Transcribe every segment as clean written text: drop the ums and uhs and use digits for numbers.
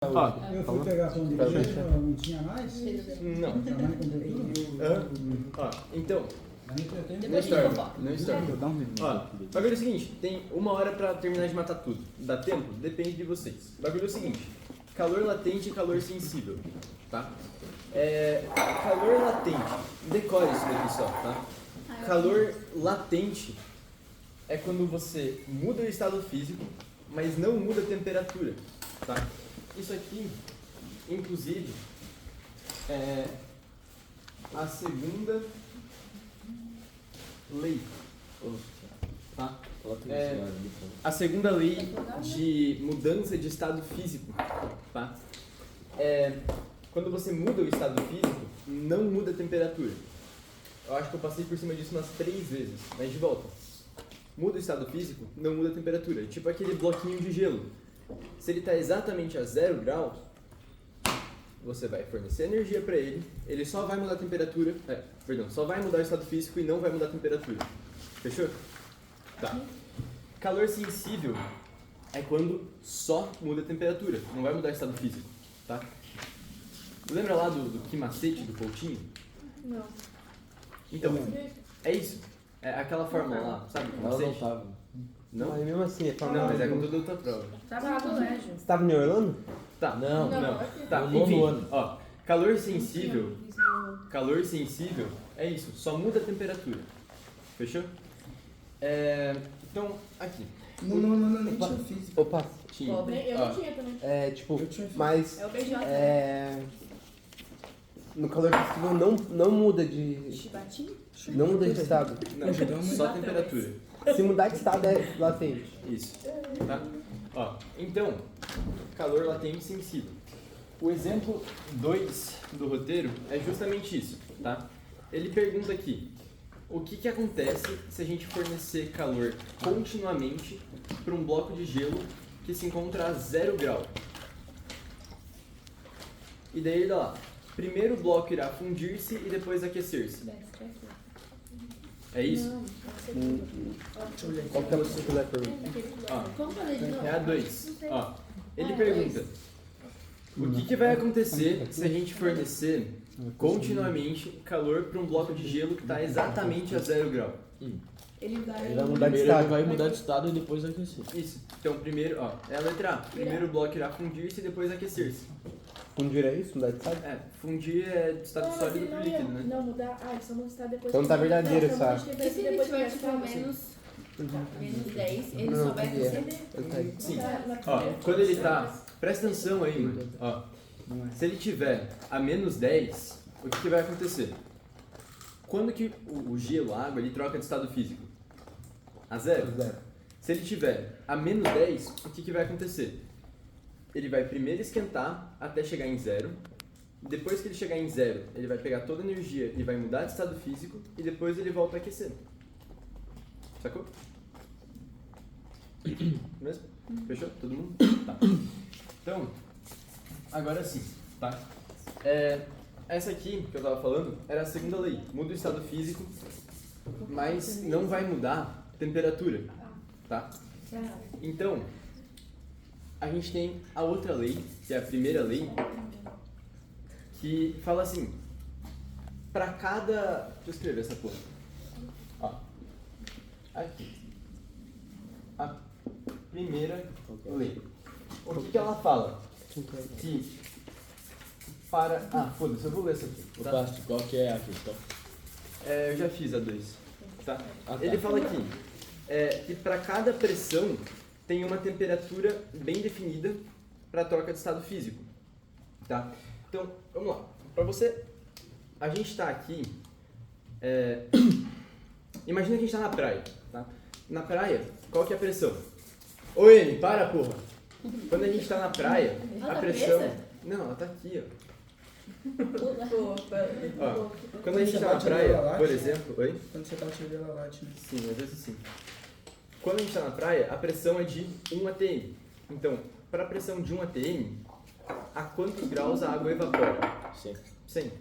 Eu fui pegar pão de queijo, não tinha mais? Não. Trabalho com gordura? Então, Depois de fofoca. não estoura. O bagulho é o seguinte, tem 1 hora pra terminar de matar tudo. Dá tempo? Depende de vocês. O bagulho é o seguinte, calor latente e calor sensível, tá? Calor latente, decore isso daqui só, tá? Calor latente é quando você muda o estado físico, mas não muda a temperatura, tá? Isso aqui, inclusive, é a segunda lei, tá? A segunda lei de mudança de estado físico, tá? Quando você muda o estado físico, não muda a temperatura. Eu acho que eu passei por cima disso umas 3 vezes, mas de volta. Muda o estado físico, não muda a temperatura. Tipo aquele bloquinho de gelo. Se ele está exatamente a 0 graus, você vai fornecer energia para ele, ele só vai mudar a temperatura, só vai mudar o estado físico e não vai mudar a temperatura. Fechou? Tá. Calor sensível é quando só muda a temperatura, não vai mudar o estado físico, tá? Lembra lá do Kimacete do Coutinho? Não. Então, é isso. É aquela fórmula lá, sabe? Ela não tava. Não? Mas mesmo assim, é fórmula. Não, mas é com toda outra prova. Tava no colégio. Você tava em Orlando? Tá. Não. Tá, No enfim, nono ano. ó, calor sensível é isso, só muda a temperatura. Fechou? Então, aqui. Não, nem tinha física. Opa, Tinha. Eu não tinha também. tipo, Eu tinha física. mas É o BJ. no calor possível não muda de. Chibatinho? Não muda de estado. Não, só a temperatura. Se mudar de estado é latente. Isso. Tá? Ó, então, calor latente sensível. O exemplo 2 do roteiro é justamente isso, tá? Ele pergunta aqui, o que acontece se a gente fornecer calor continuamente para um bloco de gelo que se encontra a 0 grau? E daí ele dá lá, primeiro o bloco irá fundir-se e depois aquecer-se. É isso? Qual que é a segunda pergunta? Ó, Vamos fazer de novo? é a 2. Ó, ele pergunta, o que vai acontecer se a gente fornecer continuamente calor para um bloco de gelo que está exatamente a 0 grau? Ele vai... Ele vai mudar de Primeiro estado. ele vai mudar de estado e depois aquecer. Isso. Então, primeiro, ó, é a letra A. Primeiro o bloco irá fundir-se e depois aquecer-se. Fundir é isso? Mudar de estado? Fundir é de estado sólido para líquido, né? Não, mudar... ele só muda o estado depois... Então tá verdadeiro essa. E se ele tiver tipo menos 10, ele só vai receber? Sim. Ó, quando ele tá... Presta atenção aí, mano. Ó, se ele tiver a menos 10, o que vai acontecer? Quando que o gelo, a água, ele troca de estado físico? A 0? Se ele tiver a menos 10, o que vai acontecer? Ele vai primeiro esquentar até chegar em 0. Depois que ele chegar em 0, ele vai pegar toda a energia e vai mudar de estado físico e depois ele volta a aquecer. Sacou? Mesmo? Fechou? Todo mundo? Tá. Então, agora sim, tá? Essa aqui que eu tava falando era a segunda lei. Muda o estado físico, mas não vai mudar a temperatura, tá? Então, a gente tem a outra lei, que é a primeira lei, que fala assim, para cada... Deixa eu escrever essa porra. Ó, aqui. A primeira lei. O que ela fala? Que para... foda-se, eu vou ler essa aqui. O Tá? plástico, qual que é a questão? Eu já fiz a 2. Tá? Ah, tá. Ele fala aqui que para cada pressão tem uma temperatura bem definida para troca de estado físico. Tá? Então, vamos lá. Para você, a gente está aqui... imagina que a gente está na praia. Tá? Na praia, qual que é a pressão? Ô, Amy, para, porra! Quando a gente está na praia, Ela a tá pressão... presa? Não, ela tá aqui, ó. Opa. Ó, quando a gente está na praia, por exemplo... Oi? Quando você bate ali, ela late, né? Sim, às vezes sim. Quando a gente está na praia, a pressão é de 1 atm. Então, para a pressão de 1 atm, a quantos graus a água evapora? 100. 100.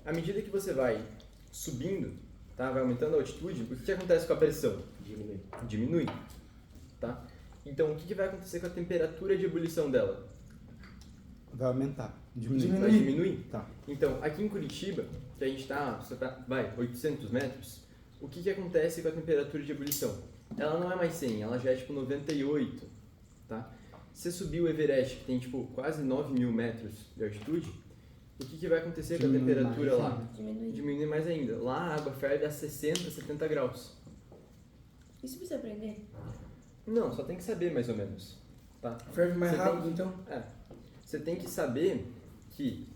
À medida que você vai subindo, tá? Vai aumentando a altitude, o que acontece com a pressão? Diminui. Tá? Então, o que vai acontecer com a temperatura de ebulição dela? Vai aumentar. Vai diminuir. Tá. Então, aqui em Curitiba, que a gente está, 800 metros, o que acontece com a temperatura de ebulição? Ela não é mais 100, ela já é tipo 98, tá? Se você subir o Everest, que tem tipo quase 9.000 metros de altitude, o que vai acontecer com a Diminui temperatura mais lá? Diminui. Diminui mais ainda. Lá a água ferve a 60, 70 graus. Isso precisa aprender? Não, só tem que saber mais ou menos, tá? Ferve mais Você rápido, tem- então? Você tem que saber que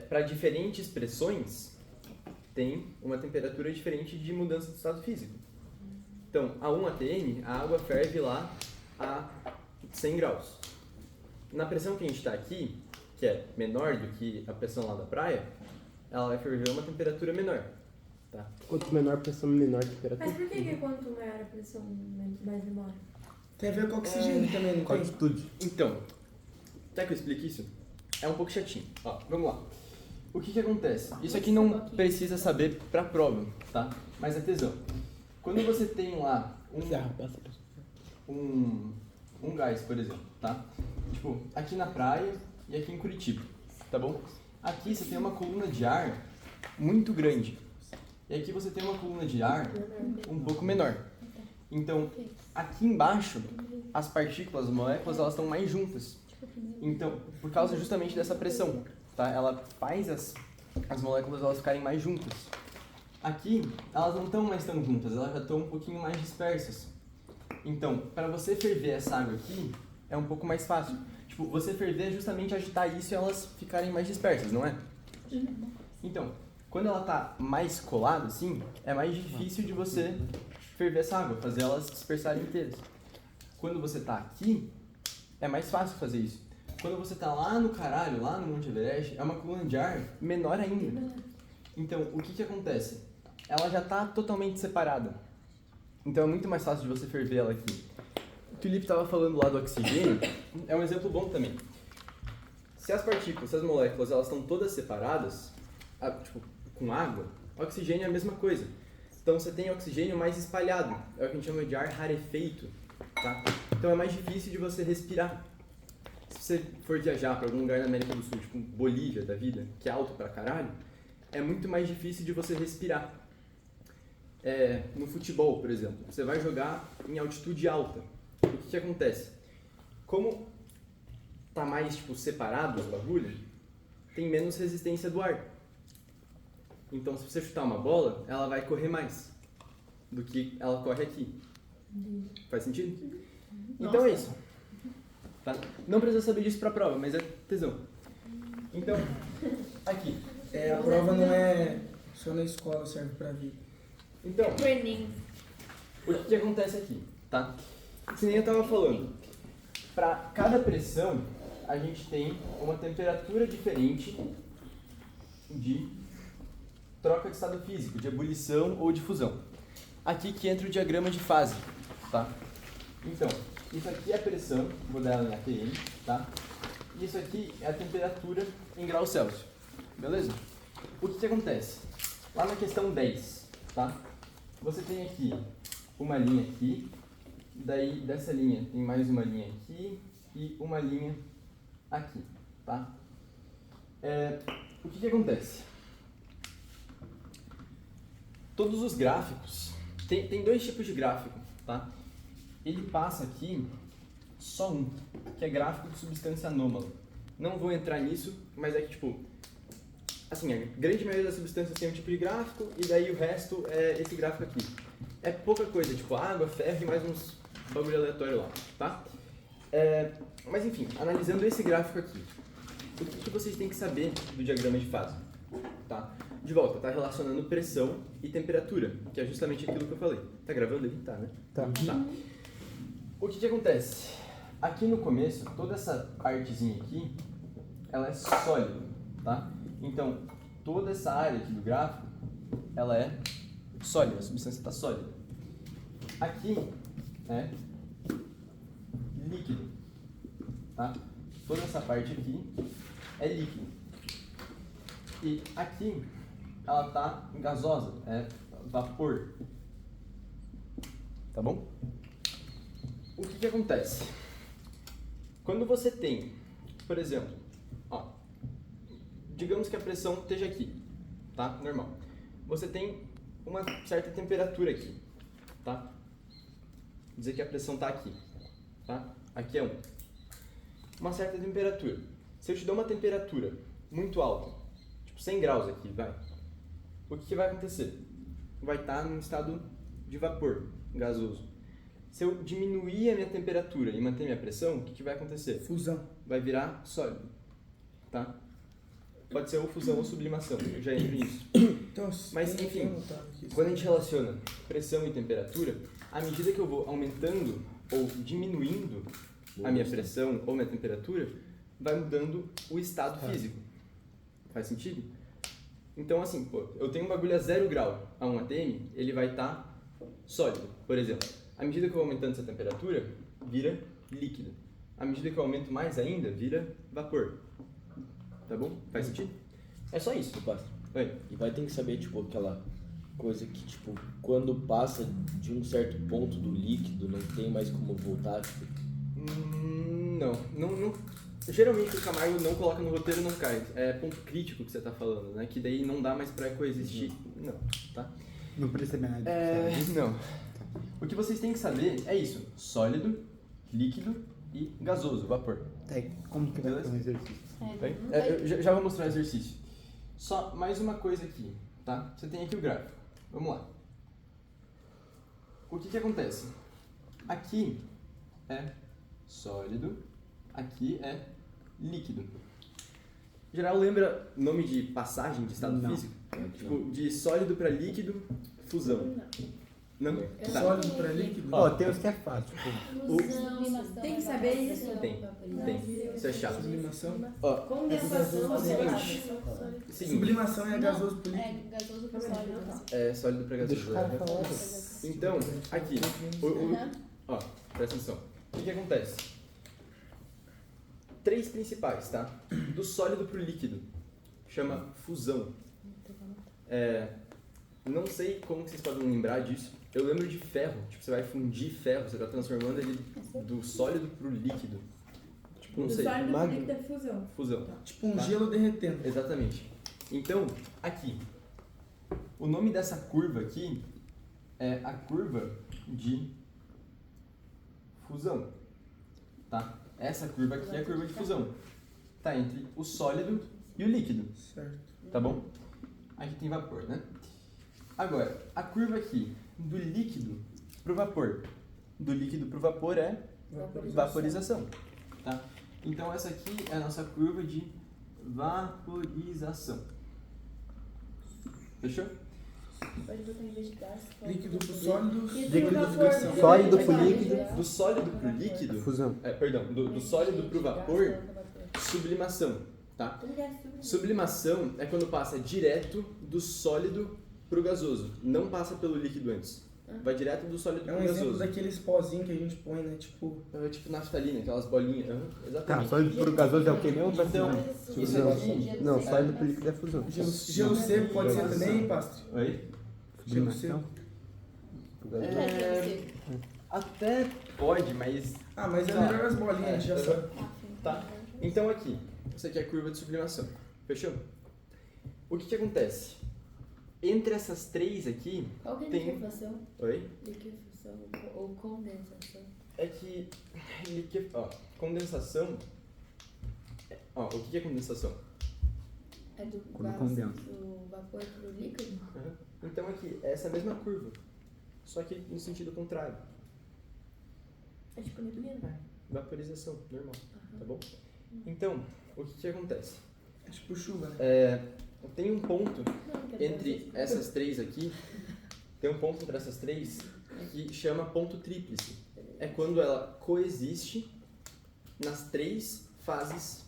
para diferentes pressões tem uma temperatura diferente de mudança do estado físico. Então, a 1 atm, a água ferve lá a 100 graus. Na pressão que a gente está aqui, que é menor do que a pressão lá da praia, ela vai ferver a uma temperatura menor. Tá? Quanto menor a pressão, menor a temperatura. Mas por que quanto maior a pressão, mais demora? Tem a ver com oxigênio também, não Com a tem? altitude. Então, quer que eu explique isso? É um pouco chatinho. Ó, vamos lá. O que acontece? Isso aqui não precisa saber pra prova, tá? Mas é tesão. Quando você tem lá um gás, por exemplo, tá? Tipo, aqui na praia e aqui em Curitiba, tá bom? Aqui você tem uma coluna de ar muito grande. E aqui você tem uma coluna de ar um pouco menor. Então, aqui embaixo, as partículas, as moléculas, elas estão mais juntas. Então, por causa justamente dessa pressão, tá? Ela faz as moléculas elas ficarem mais juntas. Aqui, elas não estão mais tão juntas, elas já estão um pouquinho mais dispersas. Então, para você ferver essa água aqui, é um pouco mais fácil. Tipo, você ferver é justamente agitar isso e elas ficarem mais dispersas, não é? Então, quando ela tá mais colada assim, é mais difícil de você ferver essa água, fazer elas dispersarem inteiras. Quando você tá aqui, é mais fácil fazer isso. Quando você tá lá no caralho, lá no Monte Everest, é uma coluna de ar menor ainda. Então, o que acontece? Ela já tá totalmente separada. Então é muito mais fácil de você ferver ela aqui. O que o Felipe estava falando lá do oxigênio é um exemplo bom também. Se as partículas, se as moléculas, elas estão todas separadas, tipo, com água, oxigênio é a mesma coisa. Então você tem oxigênio mais espalhado, é o que a gente chama de ar rarefeito, tá? Então é mais difícil de você respirar. Se você for viajar para algum lugar na América do Sul, tipo Bolívia da vida, que é alto pra caralho, é muito mais difícil de você respirar. No futebol, por exemplo, você vai jogar em altitude alta. O que acontece? Como tá mais tipo separado os bagulhos, tem menos resistência do ar. Então, se você chutar uma bola, ela vai correr mais do que ela corre aqui. Faz sentido? Então é isso. Tá? Não precisa saber disso pra prova, mas é tesão. Então, aqui. A prova não é só na escola, serve pra vida. Então, o que acontece aqui, tá? Que nem eu tava falando. Para cada pressão, a gente tem uma temperatura diferente de troca de estado físico, de ebulição ou de fusão. Aqui que entra o diagrama de fase, tá? Então, isso aqui é a pressão, vou dar ela em ATM, tá? E isso aqui é a temperatura em graus Celsius, beleza? O que acontece? Lá na questão 10, tá? Você tem aqui uma linha aqui, daí dessa linha tem mais uma linha aqui e uma linha aqui, tá? O que acontece? Todos os gráficos, tem dois tipos de gráfico, tá? Ele passa aqui só um, que é gráfico de substância anômala. Não vou entrar nisso, mas é que tipo, assim, a grande maioria das substâncias tem um tipo de gráfico e daí o resto é esse gráfico aqui. É pouca coisa, tipo água, ferro e mais uns bagulho aleatório lá, tá? Mas enfim, analisando esse gráfico aqui, o que vocês têm que saber do diagrama de fase, tá? De volta, tá relacionando pressão e temperatura, que é justamente aquilo que eu falei. Tá gravando ali? Tá, né? Tá. O que acontece? Aqui no começo, toda essa partezinha aqui, ela é sólida, tá? Então, toda essa área aqui do gráfico, ela é sólida, a substância está sólida. Aqui é líquido, tá? Toda essa parte aqui é líquido. E aqui ela está gasosa, é vapor. Tá bom? O que acontece? Quando você tem por exemplo, ó, digamos que a pressão esteja aqui, tá? Normal. Você tem uma certa temperatura aqui, tá? Dizer que a pressão está aqui, tá? Aqui é 1. Uma certa temperatura. Se eu te dou uma temperatura muito alta, tipo 100 graus aqui, vai. O que vai acontecer? Vai estar num estado de vapor gasoso. Se eu diminuir a minha temperatura e manter minha pressão, o que vai acontecer? Fusão. Vai virar sólido, tá? Pode ser ou fusão ou sublimação, eu já entro nisso. Então, Mas, tem enfim, anotado aqui. quando a gente relaciona pressão e temperatura, à medida que eu vou aumentando ou diminuindo a minha pressão ou minha temperatura, vai mudando o estado físico. Faz sentido? Então, assim, pô, eu tenho um bagulho a 0 grau a 1 atm, ele vai estar sólido, por exemplo. À medida que eu vou aumentando essa temperatura, vira líquido. À medida que eu aumento mais ainda, vira vapor. Tá bom? Faz sentido? É só isso. Oi. E vai ter que saber, tipo, aquela coisa que, tipo, quando passa de um certo ponto do líquido, não tem mais como voltar, tipo... Não. Geralmente o Camargo não coloca no roteiro, não cai. É ponto crítico que você tá falando, né? Que daí não dá mais pra coexistir. Não, tá? Não precisa saber nada. Não. O que vocês têm que saber é isso. Sólido, líquido e gasoso, vapor. Tá, e como que vai ter um exercício? Bem? Eu já vou mostrar o exercício. Só mais uma coisa aqui, tá? Você tem aqui o gráfico. Vamos lá. O que acontece? Aqui é sólido, aqui é líquido. Em geral, lembra nome de passagem de estado físico? Tipo, de sólido para líquido, fusão. Não? Tá. Sólido para líquido. Ó, tem uns que é fácil, tipo... Tem que saber isso. Tem. Isso é chato. Sublimação. Ó, Condensação. seguinte. Sublimação é gasoso para líquido. É, gasoso com sólido. É sólido para gasoso. Deixa o cara falar. Então, aqui, ó, presta atenção. O que acontece? 3 principais, tá? Do sólido pro líquido. Chama fusão. Não sei como que vocês podem lembrar disso. Eu lembro de ferro. Tipo, você vai fundir ferro, você tá transformando ele do sólido pro líquido. Tipo, não Do sei. sólido pro líquido é fusão. Fusão. Tipo um Tá. gelo derretendo. Exatamente. Então, aqui. O nome dessa curva aqui é a curva de fusão. Tá? Essa curva aqui é a curva de fusão. Tá entre o sólido e o líquido. Certo. Tá bom? Aqui tem vapor, né? Agora, a curva aqui do líquido pro vapor. Do líquido pro vapor é vaporização. Tá? Então essa aqui é a nossa curva de vaporização. Fechou? Pode botar em vez de gás. Líquido pro sólido. E Líquido do pro vapor, gasoso. Sólido pro líquido. Do sólido pro líquido... Fusão. Perdão, do sólido pro vapor, sublimação. Tá? Como que é sublimação? Sublimação é quando passa direto do sólido pro gasoso. Não passa pelo líquido antes. Vai direto do sólido É pro um exemplo gasoso. daqueles pozinhos que a gente põe, né? Tipo, Tipo naftalina, aquelas bolinhas. Tá, Exatamente. sólido pro gasoso é o que mesmo? Então, Fusão. isso aqui... Não, sólido pro líquido é fusão. gelo seco pode ser também, Pastre? Oi? Gelo seco. Até pode, mas... Ah, mas é melhor as bolinhas, a gente já sabe. Tá. Então aqui, isso aqui é a curva de sublimação. Fechou? O que acontece? Entre essas 3 aqui, Qual que é a tem... liquefação? Oi? Liquefação ou condensação? É que... Ó, condensação... Ó, o que é condensação? É do Quando gás, condensa. do vapor pro líquido? Então aqui, é essa mesma curva. Só que no sentido contrário. É tipo neblina. Vaporização, normal. Tá bom? Então, o que acontece? É tipo chuva, né? Tem um ponto Não, quer entre dizer, essas 3 aqui, tem um ponto entre essas 3 que chama ponto tríplice. É quando ela coexiste nas 3 fases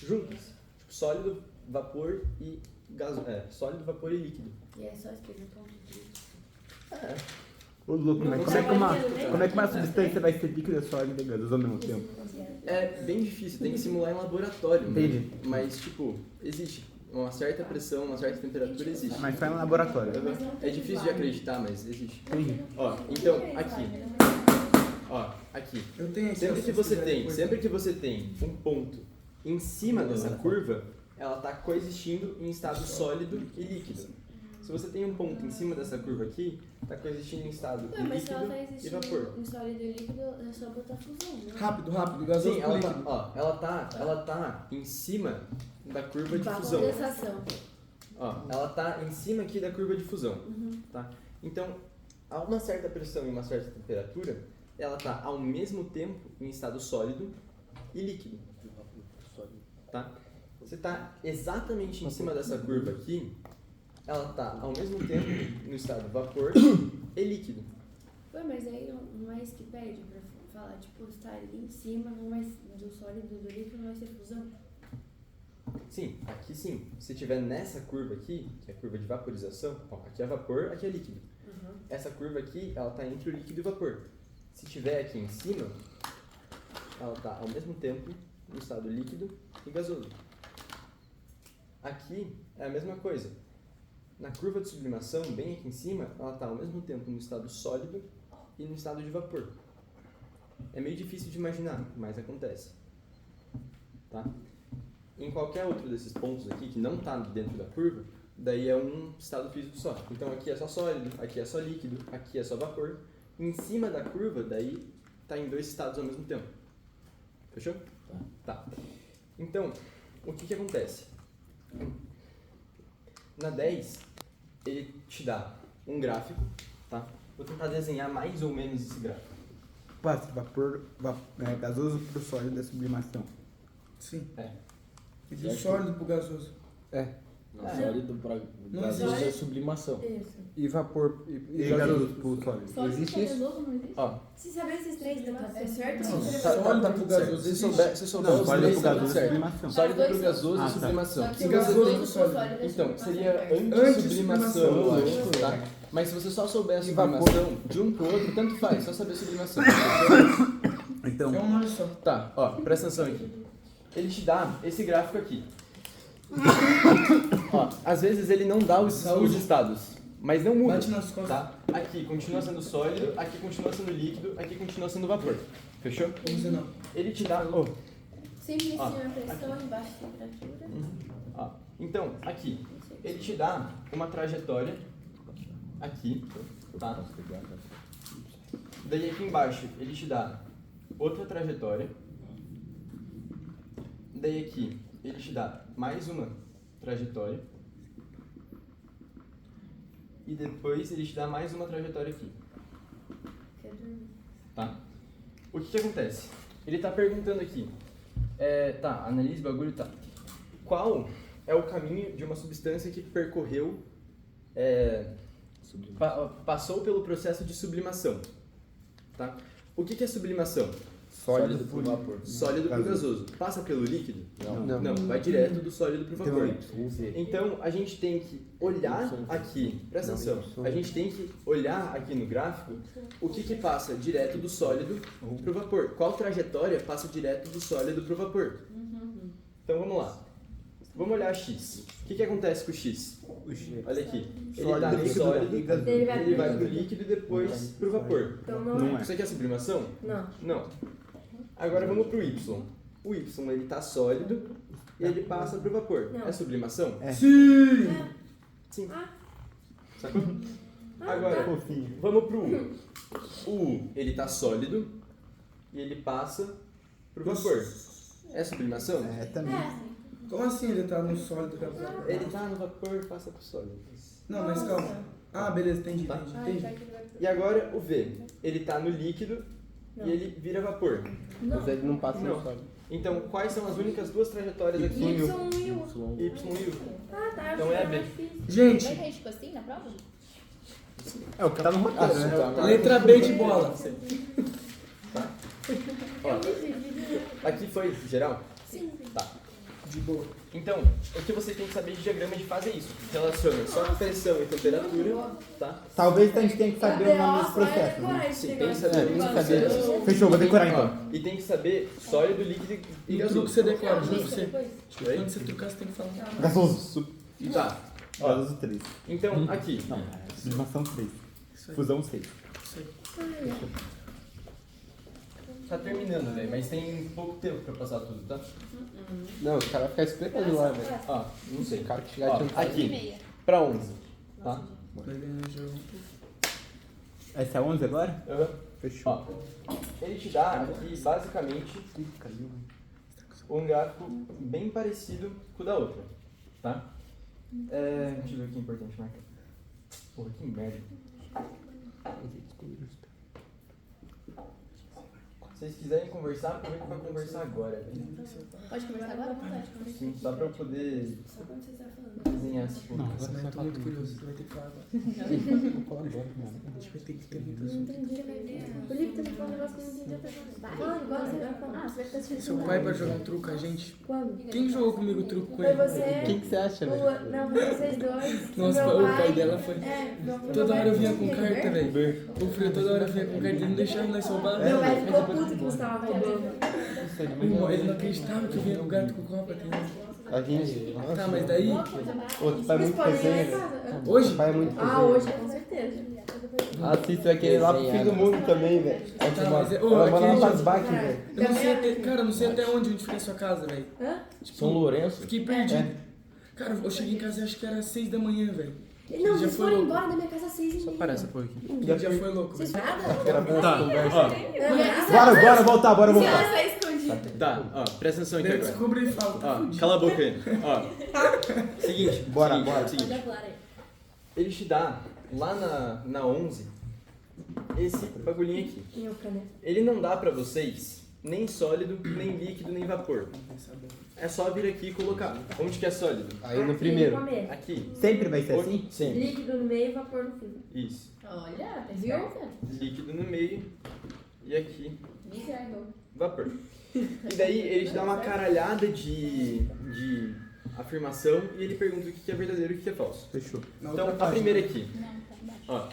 juntas. Tipo, sólido, vapor e gaso. Sólido, vapor e líquido. E é só escrever ponto de... Ô louco, mas como é que uma substância vai ser líquida, sólida e gasosa ao mesmo tempo? É bem difícil, tem que simular em laboratório. Né? Entendi. Mas, tipo, existe. Uma certa pressão, uma certa temperatura existe. Mas só em laboratório. É difícil de acreditar, mas existe. Entendi. Ó, então, aqui. Ó, aqui. Eu tenho aqui. Sempre ó, que se você quiser tem, depois. sempre que você tem um ponto em cima dessa curva, ela está coexistindo em estado sólido e líquido. Se você tem um ponto em cima dessa curva aqui, está coexistindo em estado Ué, mas se ela tá líquido e existindo vapor. em sólido e líquido, é só botar fusão, né? Rápido, gasoso Sim, pro ela líquido. tá, ó, ela tá em cima da curva de fusão. Condensação. Ó, ela tá em cima aqui da curva de fusão, tá? Então, a uma certa pressão e uma certa temperatura, ela tá ao mesmo tempo em estado sólido e líquido, tá? Você tá exatamente em cima dessa curva aqui, ela tá ao mesmo tempo no estado vapor e líquido. Ué, mas aí não é isso que pede pra falar, tipo, está ali em cima, não vai, do sólido e do líquido não vai ser fusão? Sim, aqui sim. Se tiver nessa curva aqui, que é a curva de vaporização, ó, aqui é vapor, aqui é líquido. Essa curva aqui, ela tá entre o líquido e o vapor. Se tiver aqui em cima, ela tá ao mesmo tempo no estado líquido e gasoso. Aqui é a mesma coisa. Na curva de sublimação, bem aqui em cima, ela está ao mesmo tempo no estado sólido e no estado de vapor. É meio difícil de imaginar, mas acontece. Tá? Em qualquer outro desses pontos aqui, que não está dentro da curva, daí é um estado físico só. Então aqui é só sólido, aqui é só líquido, aqui é só vapor. Em cima da curva, daí está em dois estados ao mesmo tempo. Fechou? Tá. Então, o que acontece? Na 10, ele te dá um gráfico, tá? Vou tentar desenhar mais ou menos esse gráfico. Passa gasoso pro sólido da sublimação. Sim. É. E do sólido pro gasoso. Não, sólido pra Não gasoso existe. é sublimação. Isso. E vapor e gasoso pro sólido. Sólido Existe com isso? gasoso não existe? Ó, Se saber esses três, é certo? Não, Você sólido vai- tá pro tudo gasoso certo. Se existe. souber Não, os sólido três, pro tá gasoso tudo é certo. sublimação. Sólido Os pro dois gasoso são. e sublimação. Só que E o gasoso gasoso pro com sólido. sólido é Então, sublimação seria inversa. anti-sublimação, Anti-sublimação, eu eu acho, acho. tá? Mas se você só souber a E vapor? sublimação de um pro outro, tanto faz, só saber sublimação. Então, É um nome só. Tá, ó, presta atenção aqui. Ele te dá esse gráfico aqui. Ó, às vezes ele não dá os estados, mas não muda. Bate nas costas. Tá? Aqui continua sendo sólido, aqui continua sendo líquido, aqui continua sendo vapor. Fechou? Vamos dizer não. Ele te dá. Ó, Sempre em Ó, cima pressão, embaixo temperatura. ó. Então, aqui, ele te dá uma trajetória aqui, tá? Daí aqui embaixo ele te dá outra trajetória. Daí aqui ele te dá mais uma trajetória. E depois ele te dá mais uma trajetória aqui. Quer dormir. Tá? O que acontece? Ele tá perguntando aqui. Tá, analise o bagulho, tá. Qual é o caminho de uma substância que percorreu, passou pelo processo de sublimação? Tá? O que é sublimação? sólido pro pro vapor. Sólido pro gasoso. Passa pelo líquido? Não. Não, vai direto do sólido pro vapor. V. Então a gente tem que olhar aqui, presta atenção, a gente tem que olhar aqui no gráfico o que passa direto do sólido pro vapor. Qual trajetória passa direto do sólido pro vapor? Então vamos lá. Vamos olhar X. O que acontece com o X? Olha aqui. Ele tá no sólido, ele vai pro líquido e depois pro vapor. Então não, Não é. Isso aqui é sublimação? Não. Não. Agora vamos pro Y. O Y ele tá sólido e ele passa pro vapor. Não. É sublimação? Sim! Sim. Ah. Sacou? Agora, fofinho. vamos pro U. O U, ele tá sólido e ele passa pro vapor. É sublimação? É, também. Como assim ele tá no sólido? Ele tá no vapor e passa pro sólido. Não, mas calma. Ah, beleza, entendi, Tá. entendi. E agora o V, ele tá no líquido Não. e ele vira vapor. Mas ele não passa Não. no sólido. Então, quais são as únicas duas trajetórias aqui? Y e U. Y e U. Ah, tá. Então é B. Gente, Vai que a gente ficou assim na prova? É o que tá no roteiro, né? Tá. letra B de bola. Tá? Ó, aqui foi geral? Sim. Tá. De boa. Então, o que você tem que saber de diagrama de fase é isso. Relaciona só pressão e temperatura, tá? Talvez a gente tenha que saber o nome desse processo. Né? Sim, tem que saber Tem os que saber. processos. Fechou, vou decorar Ó, então. e tem que saber sólido, líquido e E o truque gasoso. você decora, juro pra Lista você. depois? Quando você trucar, você tem que falar. Gasoso. Tá. Ó, Gasoso 3. então, aqui. Não, sublimação 3. Fusão 6. Isso aí. tá terminando, velho, mas tem pouco tempo pra passar tudo, tá? Não, os caras ficam esperando lá, velho. Ó, não sei. O cara que chegar Ó, adiantado. aqui, pra 11, tá? Vai ganhar o jogo. Essa é 11 agora? Uhum. Fechou. Ó, ele te dá aqui, basicamente, um gráfico bem parecido com o da outra, tá? Deixa eu ver o que é importante marcar. Porra, que merda. Se vocês quiserem conversar, aproveita pra conversar agora. Pode conversar agora? Pode conversar. Sim, só pra eu poder Só quando você está falando. desenhar esse pouco. Nossa, mas eu tô muito curioso, você vai ter que falar agora. Vou falar agora, mano. A gente vai ter que ter muito Não assunto. entendi. O Lico também falou um negócio que eu não entendi até agora. Fala igual você vai falar. Ah, você vai ficar assistindo. Seu pai vai jogar um truco com a gente? Quando? Quem jogou comigo truco com Foi ele? você. O que você acha, velho? Não, foi vocês dois. Nossa, Meu o pai dela foi. meu Toda pai hora eu vinha foi com carta, velho. O Frio toda hora vinha com carta, ele não deixava nós roubar. Meu pai ficou puto que você tava roubando. Ele não acreditava que eu vinha com o gato com copa, tá ligado? A gente. Tá, mas daí, Outro pai é muito resenha, velho. hoje, O pai é muito Ah, resenha. hoje, com certeza. Assiste vai querer ir lá pro fim do mundo também, velho. Aí Tá, você mas é- ô, vai lá aquele pra jogo- Baque, velho. eu não sei até, cara, eu não sei até onde a gente fica em sua casa, velho. Hã? São Lourenço? Fiquei perdido. Cara, eu cheguei em casa acho que era 6 da manhã, velho. Não, Já vocês foi foram louco. embora da minha casa às 6h30. Para essa porra aqui. O dia foi louco, Vocês velho. nada? Gravando Tá, essa conversa. Bora voltar, bora voltar. Ela está escondida. Tá, ó, presta atenção aqui Daí eu agora. descobri e falo, tá Ó, fudido. cala a boca aí. Ó, seguinte. Bora, seguinte, bora. Seguinte. Pode falar aí. Ele te dá, lá na 11, esse bagulhinho aqui. Meu caneta. Ele não dá pra vocês nem sólido, nem líquido, nem vapor. É só vir aqui e colocar. Onde que é sólido? Aí no Aqui, primeiro. comer. Aqui. Sempre vai ser assim? Sempre. Líquido no meio e vapor no fim. Isso. Olha, viu? Líquido no meio e aqui Bizarro. vapor. E daí ele te dá uma caralhada de afirmação e ele pergunta o que é verdadeiro e o que é falso. Fechou. Na Então, outra a página. primeira aqui. Ó,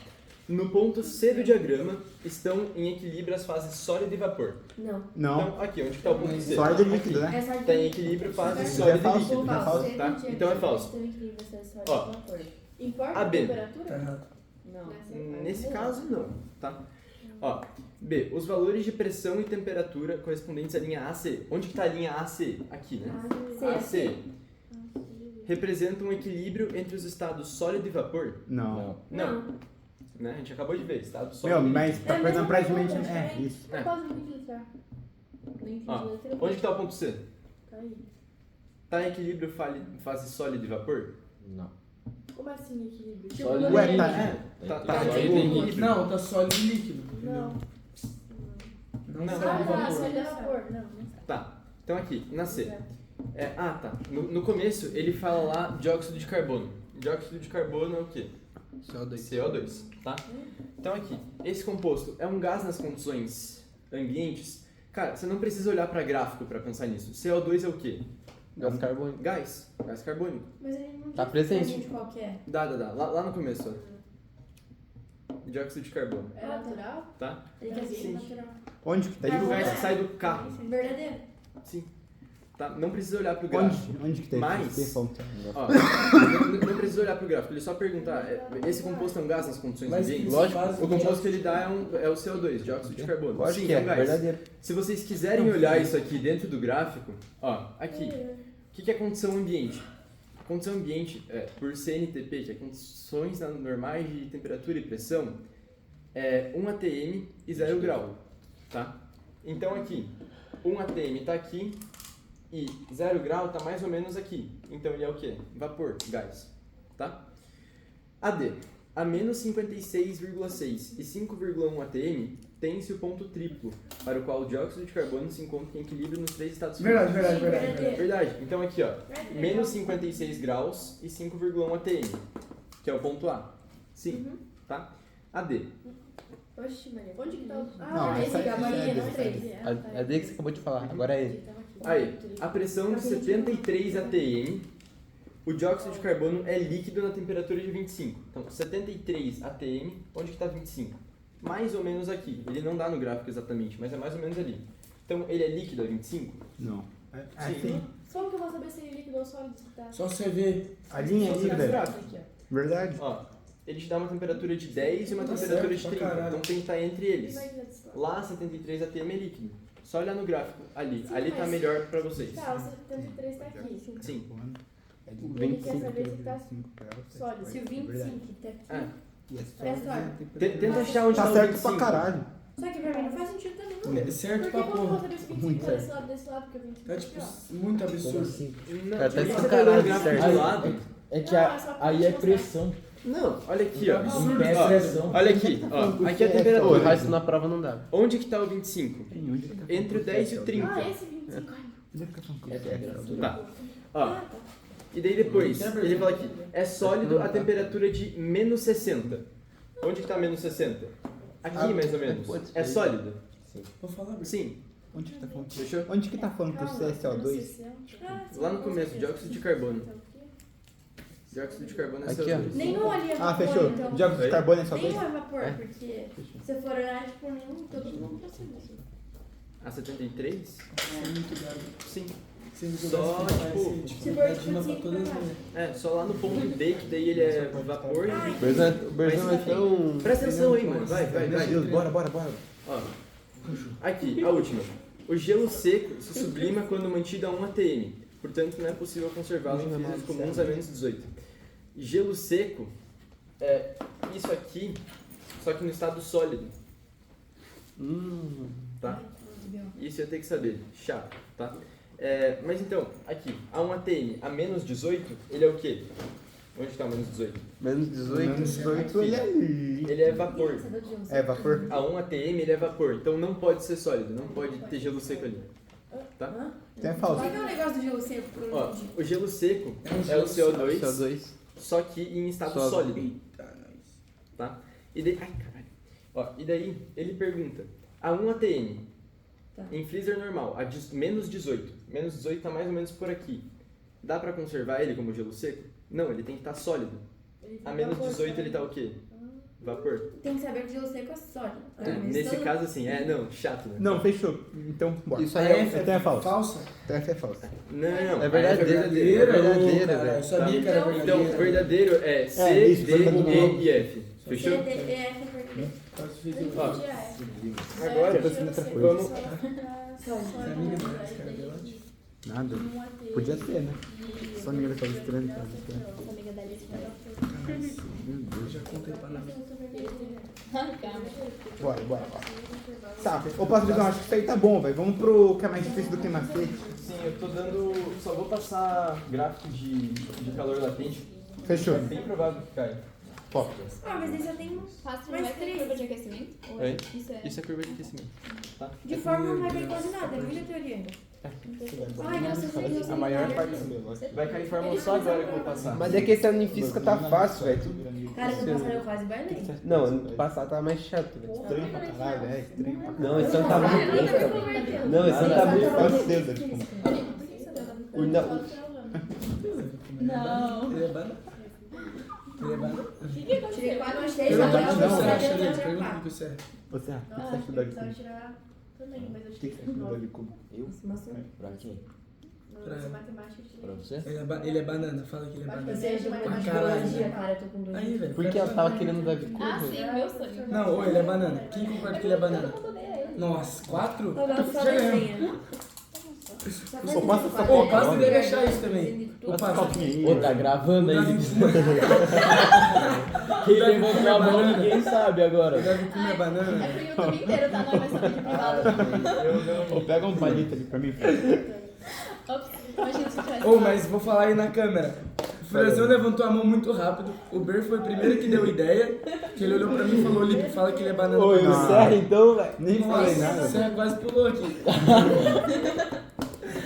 no ponto C do diagrama estão em equilíbrio as fases sólido e vapor. Não. Não. Então, aqui, onde está o ponto C? Sólido e líquido, né? É só Está em equilíbrio fase Isso sólido é falso, e líquido. não é falso? Tá? Então é falso. Ó. Importa A a B. temperatura? Tá errado. Não. Nesse caso, não, tá? Ó, B. Os valores de pressão e temperatura correspondentes à linha AC. Onde que está a linha AC? Aqui, né? AC. Representam um equilíbrio entre os estados sólido e vapor? Não. Não. Né? A gente acabou de ver, estado sólido. Meu, e mas tá É, perdendo mas praticamente. não, É, não, isso. Eu quase não entendi entrar. Não entendi Ó, letra. onde que está o ponto C? Tá aí. Tá em equilíbrio fase sólido e vapor? Não. Como assim equilíbrio? Sólido Tipo, e no Ué, meio. tá. Tá Sólido tipo, e líquido. Não, tá sólido e líquido. Não. Não, Não. sólido e Ah, vapor. sólido é vapor. Não, não sabe. Tá. Então aqui, na C. Tá. No começo ele fala lá dióxido de carbono. Dióxido de carbono é o quê? CO2, tá? Então aqui, esse composto é um gás nas condições ambientes? Cara, você não precisa olhar para gráfico para pensar nisso. CO2 é o quê? Gás carbônico. Gás carbônico. Mas ele não Tá diz presente. pra gente qual que é. Dá. Lá no começo, ó. Dióxido de carbono, É natural? tá? Ele quer dizer Sim. natural. Onde que tá Tipo o isso? gás que sai do carro. Verdadeiro. Sim. Tá? Não precisa olhar pro gráfico. Onde que tá Mas- isso? Fonte. Ó, não precisa olhar pro gráfico, ele só pergunta, esse composto é um gás nas condições Mas ambientes? isso Lógico, faz o composto que ele dá é o CO2, dióxido de carbono. Lógico Sim, que é é, um gás. verdadeiro. Se vocês quiserem olhar isso aqui dentro do gráfico, ó, aqui, o que é condição ambiente? Condição ambiente, por CNTP, que é condições normais de temperatura e pressão, é 1 atm e 0 grau, tá? Então aqui, 1 atm tá aqui e 0 grau tá mais ou menos aqui. Então ele é o quê? Vapor, gás, tá? AD, a menos 56,6 e 5,1 atm tem-se o ponto triplo, para o qual o dióxido de carbono se encontra em equilíbrio nos 3 estados Verdade, físicos. verdade. Verdade. Então aqui, ó, menos 56 graus e 5,1 atm, que é o ponto A. Sim, tá? AD. Oxi, Maria. Onde que tá o... Não, esse essa aqui, a Maria, é não desse, três. A D que você acabou de falar, agora é ele. Aí, a pressão de 73 atm, o dióxido de carbono é líquido na temperatura de 25. Então, 73 atm, onde que está 25? Mais ou menos aqui. Ele não dá no gráfico exatamente, mas é mais ou menos ali. Então, ele é líquido a 25? Não. Sim. Sim. Como que eu vou saber se ele é líquido ou sólido? Tá? Só você ver. A linha Só ali, você velho. gráfico. Aqui, ó. Verdade. Ó, ele te dá uma temperatura de 10 e uma Tá temperatura certo de pra 30. caralho. Então tem que estar entre eles. Vai ver desse lado. Lá, 73 atm é líquido. Só olhar no gráfico ali. Sim, Ali tá mas- melhor pra vocês. Tá, o 73 tá aqui. Sim. Ele quer saber se tá sólido. Se o 25 tá aqui, Ah, é sólido. tenta achar onde Tá o certo 25. pra caralho. Só que pra mim não faz sentido também, não. É certo Por pra que quando porra. você desse 25 Muito tá desse lado, porque o 25 Tá tá tipo aqui, ó. muito Como absurdo. assim? Não, Cara, tá por que de você sacanagem, tá olhando o gráfico certo. de lado? É que Não, é só pra aí é mostrar. pressão. Não, olha aqui, ó. Absurdo. É Ó, pressão. olha aqui, ó. Aqui é a Pô, temperatura. errar isso na prova não dá. Onde que tá o 25? Entre o 10 e o 30. Ah, esse 25. Ai, É temperatura. Tá. Ó, ah, tá. e daí depois, ele fala aqui, é sólido a temperatura de menos 60. Onde que tá menos 60? Aqui, mais ou menos. É sólido? Vou falar, Bruno. Sim. Onde que tá falando? Fechou? Onde que tá falando que o C é CO2? Ah, sim, Lá no com começo, certeza. dióxido de carbono. Dióxido de carbono é Aqui, CO2. Nenhum ali é Ah, vapor, fechou. então. Dióxido de carbono é só Nenhum 2? é vapor, porque se for olhar, tipo, nenhum, todo mundo precisa disso. A 73? Isso é muito grave. Sim. Se ele Só, jogasse tipo, tipo, se for, dá tipo, de uma pra assim, todas as pra minhas. É, só lá no ponto D, que daí ele é vapor. Ai, O Berzão é tão... Presta atenção aí, mano. Vai, vai, Meu vai. Deus, bora. Ó, aqui, a última. O gelo seco se sublima quando mantido a 1 atm. Portanto, não é possível conservá-lo em físicos comuns a menos 18. Gelo seco é isso aqui, só que no estado sólido. Tá? Isso eu tenho que saber. Chato, tá? Mas então, aqui, a 1 atm a menos 18, ele é o quê? Onde está menos 18? Menos 18. Menos 18 ele é ali. Ele é vapor. É vapor? A 1 atm ele é vapor, então não pode ser sólido, não pode ter gelo seco ali. Tá? Tem a O falsa. que é o negócio do gelo seco? Porque eu Ó, não entendi. o gelo seco é o CO2, CO2. só que em estado Sólido. sólido, Eita, nós. tá? E daí, ai caralho. Ó, e daí ele pergunta, a 1 atm Tá. em freezer normal, a menos 18, menos 18 tá mais ou menos por aqui. Dá pra conservar ele como gelo seco? Não, ele tem que estar sólido. Ele A tem menos vapor, 18 sabe? ele tá o quê? Vapor. Tem que saber que o gelo seco é sólido. Nesse caso assim, não, chato, né? Não, fechou. Então, bora. Isso aí é... Tem a falsa. Falsa? Tem a falsa. Não, É a verdadeiro. verdadeira. É verdadeira, cara, velho. eu sabia que era Então, verdadeiro. verdadeiro é C, É, isso, D, verdadeiro. E e F. Fechou? C, D, E, F é verdadeiro. Quase fiz Tem que o- Ó, tirar F. agora, É, gelo seco. vamos- Só Essa amiga desse cara dela, tipo, Nada. um AT Podia ser, né? de- Só amiga daquela estranha. Essa amiga da Alice vai dar eu já contei pra nós. Bora. Tá, ô Patrickão, acho que isso aí tá bom, velho. Vamos pro que é mais difícil do que macete. Sim, eu tô dando. Só vou passar gráfico de calor latente. Fechou. É bem provável que caia. Ó, Ah, mas aí só tem Rastro mais vai ter três. curva de aquecimento? Ou Oi? Isso é... Isso é curva de aquecimento. Tá? De forma não vai cair quase nada, é muita teoria ainda. Ai, nossa, eu sei. a maior parte do negócio. Vai cair fórmula só agora que eu vou passar. Mas é que esse ano em física tá fácil, velho. Tudo- Cara, no passado eu quase bailei. Não, ano passado tá mais chato, velho. Estranho pra caralho, é estranho pra caralho. Não, esse ano tá muito bom, cara. Não, esse ano tá muito fácil. O não- Não. Ele é banana? Ele é banana? O que que aconteceu? Tirei 4 6, Pergunta agora o que eu você vou acha fazer dele, outra pergunta o parte. que você acha. Você, o que você Ah, acha do Dog precisava Cubo? tirar também, mas eu O que tirei você acha do Dog Cubo? Eu? Nossa, Pra quem? nossa, matemática eu tirei. Pra você? Ele é banana, fala que ele é Eu banana. sei de matemática Caralho. biologia, cara, eu tô com 2. Aí, velho. Porque ela tava querendo dar de Ah, curva. sim, meu sonho. Não, ô, ele é banana. Quem concorda que ele é banana? Nossa. Nossa, 4? Tô dando só Já ganhou. desenha. Ô, passa essa Ô, coca, quase mano. deve achar isso também. Ô, Passa a passa. coquinha aí. Ô, tá gravando aí? Davi Quem levantou a mão ninguém sabe agora. Kuma é banana. É pro YouTube inteiro, tá? Não vai saber de privado. Ô, pega um palito ali pra mim. Ops, imagina se tivesse... Ô, mas vou falar aí na câmera. O Frazão levantou a mão muito rápido. O Ber foi o primeiro que deu ideia. Que ele olhou pra mim e falou: Lipe, fala que ele é banana. Oi, Nossa, encerra então, velho. Nem falei nada. Você quase pulou aqui.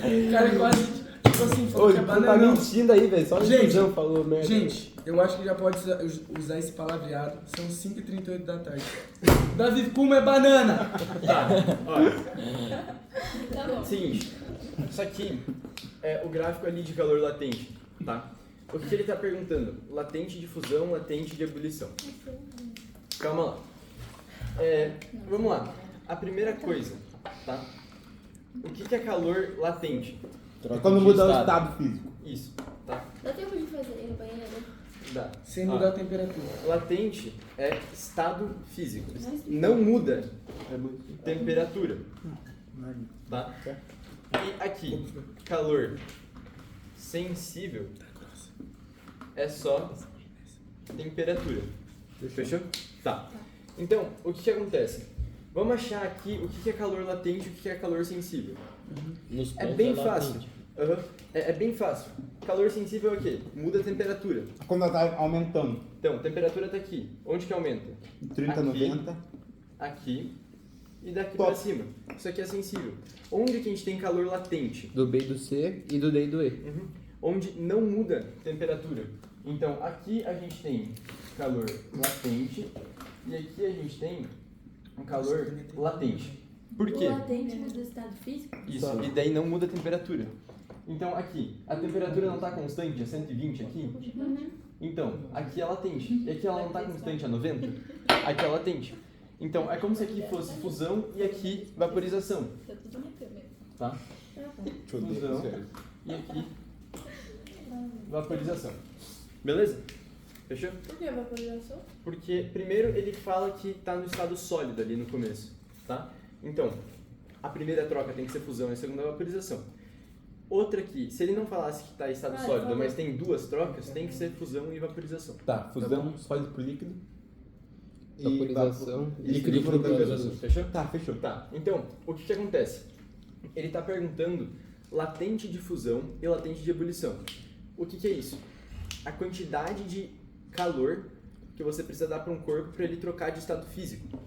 O cara quase, tipo assim, falou Ô, que é tu tá banana. mentindo aí, velho. Só o Gente, Berzão falou merda. Gente, eu acho que já pode usar esse palavreado. São 5h38 da tarde. Davi Kuma é banana! Tá, olha. Tá bom. Seguinte, isso aqui é o gráfico ali de calor latente, tá? O que ele está perguntando? Latente de fusão, latente de ebulição. Calma lá. Vamos lá. A primeira coisa, tá? O que é calor latente? É quando muda o estado físico. Isso, tá? Dá tempo de fazer no banheiro? Dá. Sem mudar a temperatura. Latente é estado físico. Não muda temperatura. Tá? E aqui, calor sensível é só temperatura. Fechou? Tá. Então, o que acontece? Vamos achar aqui o que é calor latente e o que é calor sensível. Nos É pontos bem latente. fácil. É bem fácil. Calor sensível é o quê? Muda a temperatura. Quando ela tá aumentando. Então, a temperatura tá aqui. Onde que aumenta? 30, Aqui. 90. Aqui e daqui Top. pra cima. Isso aqui é sensível. Onde que a gente tem calor latente? Do B e do C e do D e do E. Onde não muda temperatura. Então, aqui a gente tem calor latente e aqui a gente tem um calor latente. Por quê? O latente muda o estado físico? Isso, e daí não muda a temperatura. Então, aqui, a temperatura não está constante, é 120 aqui? Então, aqui é latente. E aqui ela não está constante, é 90? Aqui é latente. Então, é como se aqui fosse fusão e aqui vaporização. Tá tudo na câmera. Tá? Fusão e aqui vaporização. Beleza? Fechou? Por que vaporização? Porque primeiro ele fala que está no estado sólido ali no começo, tá? Então, a primeira troca tem que ser fusão e a segunda vaporização. Outra aqui, se ele não falasse que está em estado sólido, falou. mas tem duas trocas, tem que ser fusão e vaporização. Tá, fusão sólido por líquido. Vaporização, líquido por vaporização. Fechou? Tá, fechou. Tá, então, o que acontece? Ele está perguntando latente de fusão e latente de ebulição. O que é isso? A quantidade de calor que você precisa dar para um corpo para ele trocar de estado físico.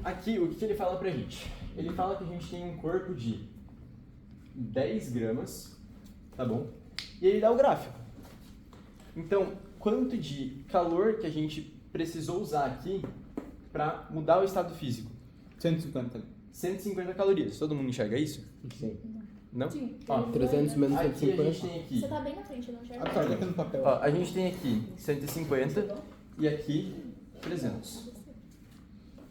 Aqui, o que ele fala pra gente? Ele fala que a gente tem um corpo de 10 gramas, tá bom? E ele dá o gráfico. Então, quanto de calor que a gente precisou usar aqui para mudar o estado físico? 150. 150 calorias. Todo mundo enxerga isso? Sim. Não? Sim. Ó, 300 menos aqui a gente 150. tem aqui. Você tá bem na frente, eu não enxergo. Ah, tá, olha aqui no papel. Ó, a gente tem aqui 150 e aqui 300.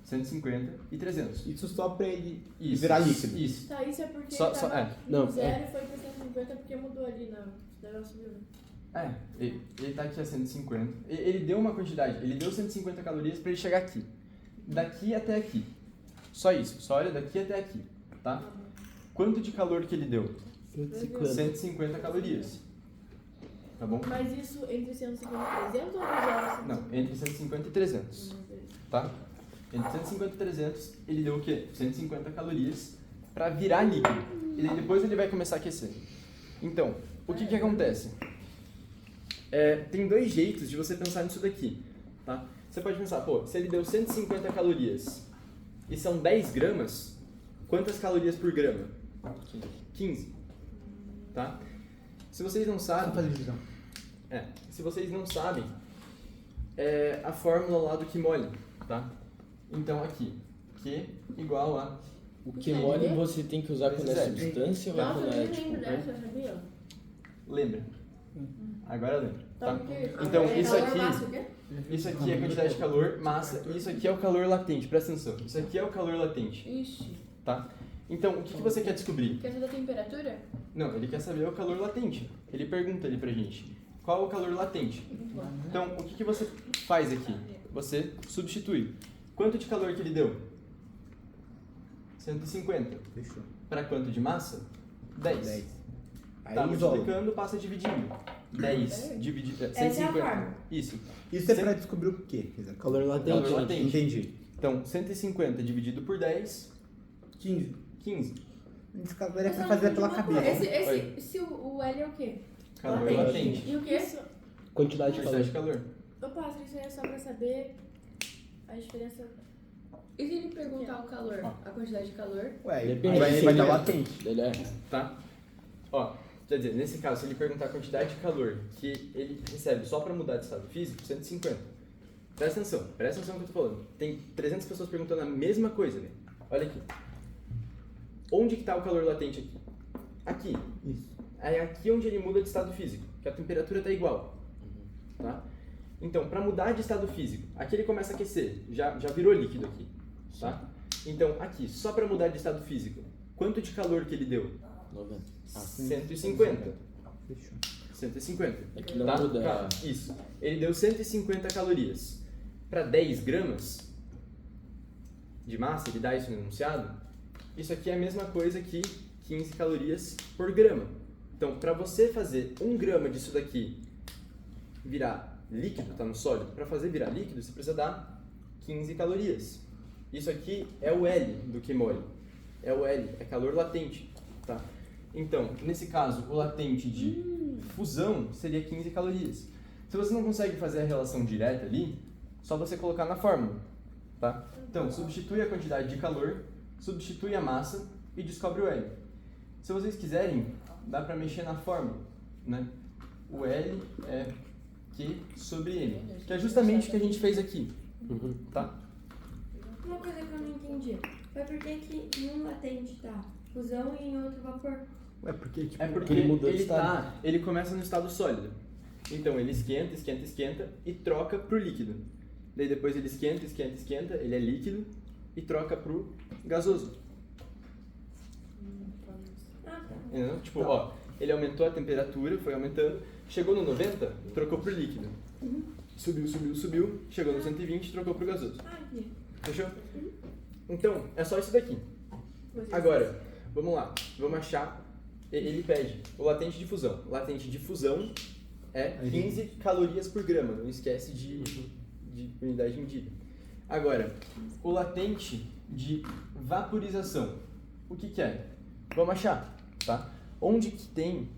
150 e 300. Isso só pra ele Isso. virar líquido. Isso. Tá, isso é porque Só- tava é. Não, no zero e foi pra 150 porque mudou ali na negócio, viu? Ele tá aqui a 150. Ele deu uma quantidade, ele deu 150 calorias para ele chegar aqui. Daqui até aqui. Só isso, só olha daqui até aqui, tá? Quanto de calor que ele deu? 150. 150 calorias. Tá bom? Mas isso entre 150 e 300 ou 0? Não, entre 150 e 300, tá? Entre 150 e 300, ele deu o quê? 150 calorias para virar líquido. E daí depois ele vai começar a aquecer. Então, o que acontece? Tem dois jeitos de você pensar nisso daqui, tá? Você pode pensar, pô, se ele deu 150 calorias e são 10 gramas, quantas calorias por grama? 15. Tá? Se vocês não Só sabem... fazer divisão. Se vocês não sabem, é a fórmula lá do Quimole, tá? Então aqui, Q igual a... O que mole você tem que usar quando é Zero. substância ou é Nossa, quando eu é nem tipo... lembro dessa, sabia? Lembra? Agora lembra, tá? Então, o quê? Então, É isso calor aqui- máximo, o quê? Isso aqui é a quantidade de calor, massa, e isso aqui é o calor latente, presta atenção. Isso aqui é o calor latente, Ixi. tá? Então, o que você quer descobrir? Quer saber a temperatura? Não, ele quer saber o calor latente. Ele pergunta ali pra gente, qual é o calor latente? Então, o que você faz aqui? Você substitui. Quanto de calor que ele deu? 150. Fechou. Para quanto de massa? 10. 10. Aí Tá isola. multiplicando, passa dividindo. 10 dividido... Essa é a 150. fórmula. Isso. Isso é pra descobrir o quê? Calor latente. Calor latente. Entendi. Então, 150 dividido por 10, 15. 15. Nesse caso daria pra fazer pela cabeça. Se o L é o quê? Calor latente. E o quê? Quantidade de calor. Quantidade de calor. Eu passo, isso aí é só pra saber a diferença. E se ele perguntar o calor, a quantidade de calor? Ué, Depende vai se vai ele dar é- latente. Ele é. Tá? Ó, quer dizer, nesse caso, se ele perguntar a quantidade de calor que ele recebe só para mudar de estado físico, 150. Presta atenção no que eu tô falando. Tem 300 pessoas perguntando a mesma coisa, né? Olha aqui. Onde que tá o calor latente aqui? Aqui. Isso. É aqui onde ele muda de estado físico, que a temperatura tá igual. Tá? Então, para mudar de estado físico, aqui ele começa a aquecer, já virou líquido aqui. Tá? Então, aqui, só para mudar de estado físico, quanto de calor que ele deu? 90. 150. Fechou. 150. É que não tá? muda. Tá, isso. Ele deu 150 calorias. Para 10 gramas de massa, ele dá isso no enunciado. Isso aqui é a mesma coisa que 15 calorias por grama. Então, para você fazer 1 grama disso daqui virar líquido, tá no sólido, para fazer virar líquido, você precisa dar 15 calorias. Isso aqui é o L do QMOL. É o L, é calor latente, tá? Então, nesse caso, o latente de fusão seria 15 calorias. Se você não consegue fazer a relação direta ali, só você colocar na fórmula, tá? Então, substitui a quantidade de calor, substitui a massa e descobre o L. Se vocês quiserem, dá para mexer na fórmula, né? O L é Q sobre M, que é justamente o que a gente fez aqui, tá? Uma coisa que eu não entendi. Foi por que em um latente tá fusão e em outro vapor? É porque, tipo, É porque ele mudou de ele, estado. ele começa no estado sólido. Então ele esquenta, esquenta, esquenta e troca pro líquido. Daí depois ele esquenta, esquenta, esquenta, ele é líquido e troca pro gasoso. Entendeu? Tipo, ó, ele aumentou a temperatura, foi aumentando, chegou no 90, trocou pro líquido. Subiu, subiu, subiu, chegou no 120, trocou pro gasoso. Fechou? Então, é só isso daqui. Agora, vamos lá, vamos achar, ele pede o latente de fusão. O latente de fusão é 15 calorias por grama, não esquece de unidade de medida. Agora, o latente de vaporização, o que é? Vamos achar, tá? Onde que tem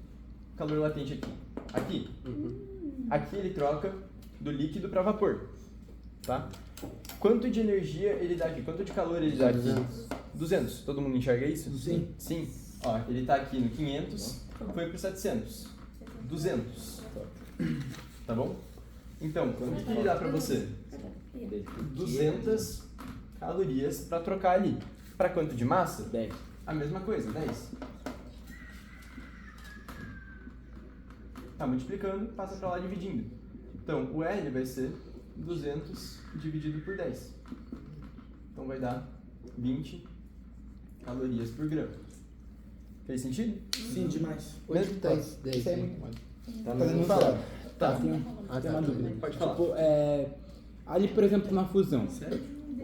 calor latente aqui? Aqui. Aqui ele troca do líquido para vapor, tá? Quanto de energia ele dá aqui? Quanto de calor ele dá aqui? 200. Todo mundo enxerga isso? Sim. Sim. Ó, ele tá aqui no 500, foi pro 700. 200. Tá bom? Então, quanto que ele dá pra você? 200 calorias para trocar ali. Para quanto de massa? 10. A mesma coisa, 10. Tá multiplicando, passa para lá dividindo. Então, o L vai ser 200 dividido por 10. Então vai dar 20 calorias por grama. Fez sentido? Sim, demais. Mesmo? 10. Dez, Isso é sim. muito mais. Tá, Fazendo um Fala. trabalho. Tá. Tem uma dúvida. Pode falar. Tipo, ali, por exemplo, na fusão,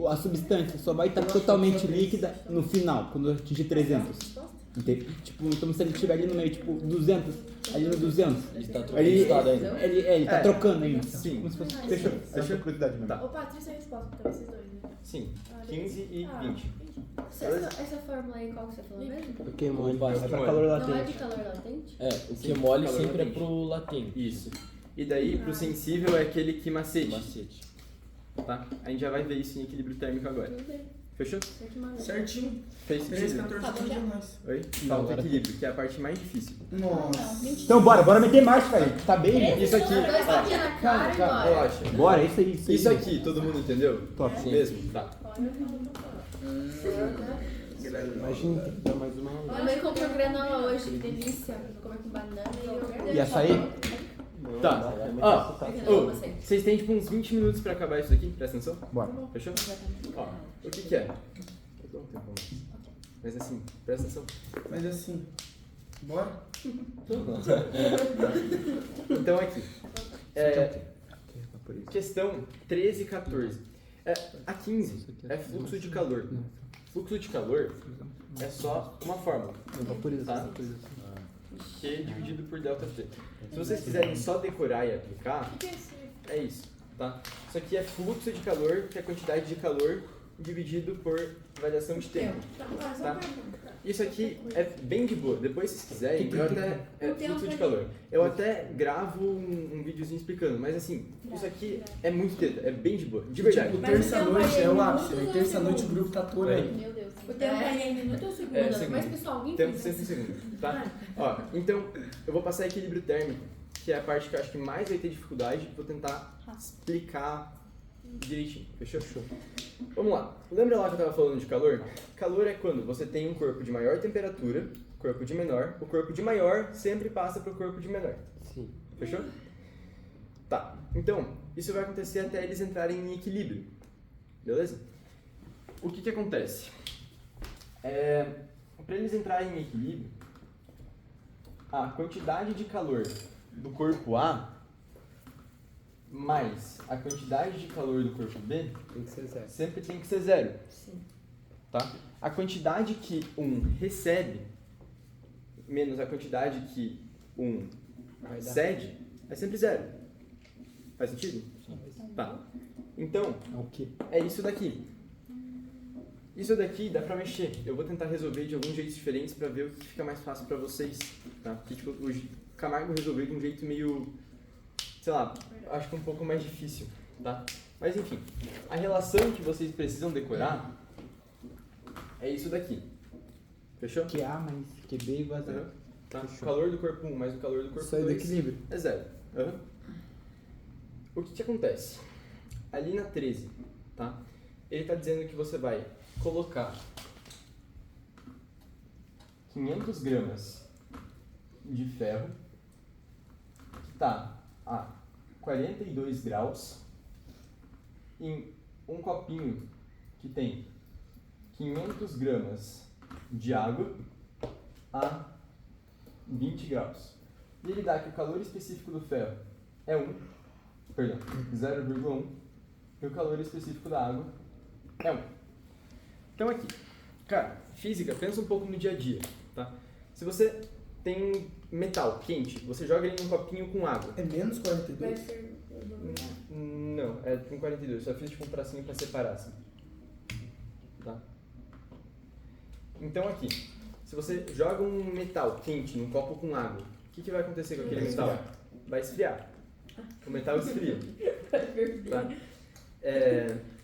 a substância só vai estar totalmente líquida no final, quando atingir 300. Entende? Tipo, então se ele estiver ali no meio, tipo, 200, ali no 200, Ele tá trocando ele, de estado ainda. ele tá trocando ainda. Sim. Como se fosse... Fechou. Essa é a curiosidade mesmo. Tá. Ô, Patrícia, a resposta pra vocês dois, né? Sim. 15 e 20. Essa fórmula aí, qual que você falou mesmo? O QMOL é É pra calor Não é latente. de calor latente? o Sim, QMOL calor sempre é latente. pro latente. Isso. E daí, pro sensível, é aquele que macete. Macete. Tá? A gente já vai ver isso em equilíbrio térmico agora. Tudo bem. Fechou? Você que manda. Certinho. Fez 3, sentido? 14 quilos a mais. Oi? Falta equilíbrio, que é a parte mais difícil. Nossa. Então bora meter marcha, velho. Tá bem? Isso aqui, Dois tapinhas na cara e bora. relaxa. Bora, isso aí. Isso aqui, todo mundo entendeu? Top. Mesmo? Tá. Imagina, tem que dar mais uma aula. Minha mãe comprou granola hoje, que delícia. Vou comer com banana e eu... E açaí? Tá. Ó, ô, vocês têm tipo uns 20 minutos pra acabar isso aqui, presta atenção. Bora. Fechou? Ó, o que é? Eu dou um tempo mais. Mas assim, presta atenção. Mas assim, bora? Então aqui. Questão 13 e 14. A 15 é fluxo de calor. Fluxo de calor é só uma fórmula. Tá? Q dividido por ΔT. Se vocês quiserem só decorar e aplicar, é isso, tá? Isso aqui é fluxo de calor, que é a quantidade de calor dividido por variação de tempo, tá? Isso aqui é bem de boa. Depois, se vocês quiserem, eu até... É fluxo de calor. Eu até gravo um videozinho explicando, mas assim, isso aqui é muito teta, é bem de boa, de verdade. Tipo, terça-noite é o ápice, né? Terça-noite o grupo tá todo aí. Meu Deus. O tempo é em minuto ou segundo? É, segundo. Mas pessoal, alguém Tempo fez sempre em essa? segundo, tá? Ó, então, eu vou passar equilíbrio térmico, que é a parte que eu acho que mais vai ter dificuldade. Vou tentar explicar direitinho, fechou? Vamos lá. Lembra lá que eu tava falando de calor? Calor é quando você tem um corpo de maior temperatura, corpo de menor. O corpo de maior sempre passa pro corpo de menor. Sim. Fechou? Tá. Então, isso vai acontecer até eles entrarem em equilíbrio. Beleza? O que que acontece? Para eles entrarem em equilíbrio, a quantidade de calor do corpo A mais a quantidade de calor do corpo B Tem que ser zero. sempre tem que ser zero. Sim. Tá? A quantidade que um recebe menos a quantidade que um Vai dar. cede é sempre zero. Faz sentido? Tá. Então, O quê? é isso daqui. Isso daqui dá pra mexer. Eu vou tentar resolver de alguns jeitos diferentes pra ver o que fica mais fácil pra vocês. Tá? Porque tipo, o Camargo resolveu de um jeito meio, sei lá, acho que um pouco mais difícil. Tá? Mas enfim, a relação que vocês precisam decorar é isso daqui. Fechou? QA mais QB igual a zero. Uhum. Tá? O calor do corpo 1 mais o calor do corpo Sai do 2 equilíbrio. é zero. Uhum. O que acontece? Ali na 13, tá? Ele está dizendo que você vai colocar 500 gramas de ferro, que está a 42 graus, em um copinho que tem 500 gramas de água a 20 graus. E ele dá que o calor específico do ferro é 0,1 e o calor específico da água é 1. Então aqui, cara, física, pensa um pouco no dia a dia, tá? Se você tem metal quente, você joga ele num copinho com água. É menos Vai 42? ser. Não, é com 42, só fiz tipo um tracinho pra separar assim. Tá? Então aqui, se você joga um metal quente num copo com água, o que vai acontecer com aquele metal? Vai esfriar. O metal esfria. Tá?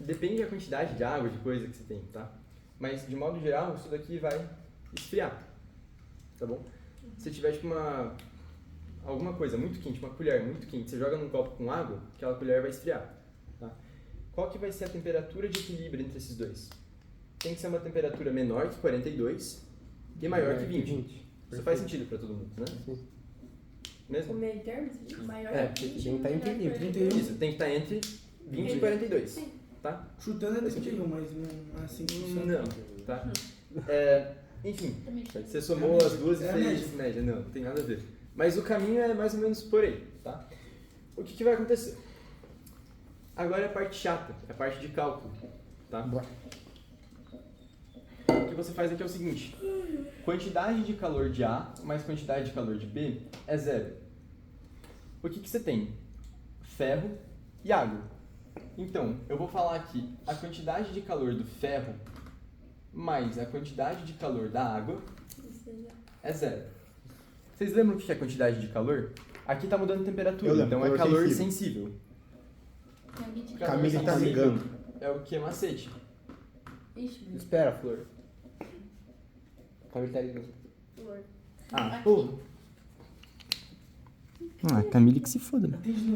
Depende da quantidade de água, de coisa que você tem, tá? Mas de modo geral, isso daqui vai esfriar. Tá bom? Se tiver tipo alguma coisa muito quente, uma colher muito quente, você joga num copo com água, aquela colher vai esfriar. Tá? Qual que vai ser a temperatura de equilíbrio entre esses dois? Tem que ser uma temperatura menor que 42 e maior que 20. Isso faz sentido para todo mundo, né? Sim. O Mesmo? meio termo, maior É, que 20, tem que estar entre menor que 31. Isso, tem que estar entre 20 e 42. Tá? Chutando é 31, mas não é assim que funciona. Não, tá? Enfim, Também você somou as duas e É a fez média. Não, não tem nada a ver. Mas o caminho é mais ou menos por aí, tá? O que vai acontecer? Agora é a parte chata, é a parte de cálculo, tá? O que você faz aqui é o seguinte: quantidade de calor de A mais quantidade de calor de B é zero. O que você tem? Ferro e água. Então, eu vou falar aqui a quantidade de calor do ferro mais a quantidade de calor da água é zero. Vocês lembram o que é quantidade de calor? Aqui está mudando a temperatura, Eu lembro, então é calor calor sensível. sensível. Camila tá ligando. É o que é macete. Ixi, mas Espera, Flor. Camila tá ligando. flor. Ah, Aqui. pô. Ah, Camila que se foda, né? Atende no